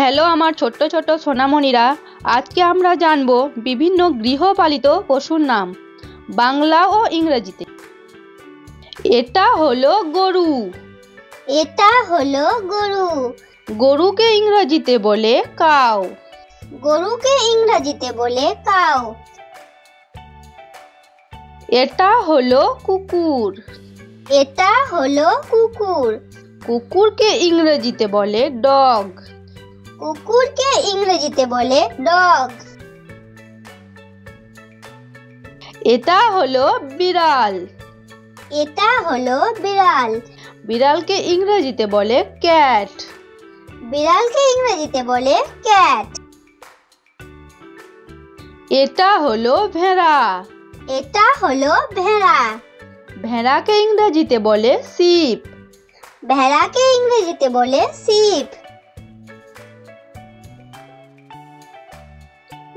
Hello আমার ছোট্ট ছোট্ট সোনামণিরা, আজকে আমরা জানব বিভিন্ন গৃহপালিত পশুর নাম বাংলা ও ইংরেজিতে। এটা হলো গরু। এটা হলো গরু। গরুকে ইংরেজিতে বলে কাউ। গরুকে ইংরেজিতে বলে কাউ। এটা হলো কুকুর। এটা হলো কুকুর। কুকুরকে ইংরেজিতে বলে ডগ। কুকুরকে ইংরেজিতে বলে ডগ। এটা হলো বিড়াল। এটা হলো বিড়াল। বিড়ালকে ইংরেজিতে বলে ক্যাট। বিড়ালকে ইংরেজিতে বলে ক্যাট। এটা হলো ভেড়া। এটা হলো ভেড়া। ভেড়াকে ইংরেজিতে বলে শিপ। ভেড়াকে ইংরেজিতে বলে শিপ।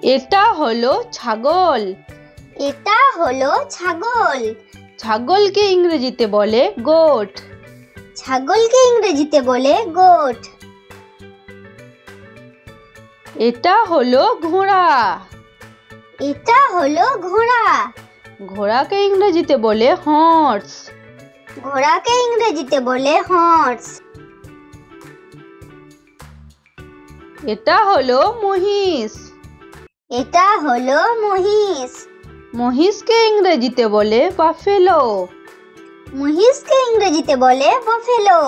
এটা হলো ছাগল। এটা হলো ছাগল। ছাগলকে ইংরেজিতে বলে গোট। ছাগলকে ইংরেজিতে বলে গোট। এটা হলো ঘোড়া। এটা হলো ঘোড়া। ঘোড়াকে ইংরেজিতে বলে হর্স। ঘোড়াকে ইংরেজিতে বলে হর্স। এটা হলো মহিষ। এটা হলো মহিষ। মহিষকে ইংরেজিতে বলে বাফেলো। মহিষকে ইংরেজিতে বলে বাফেলো।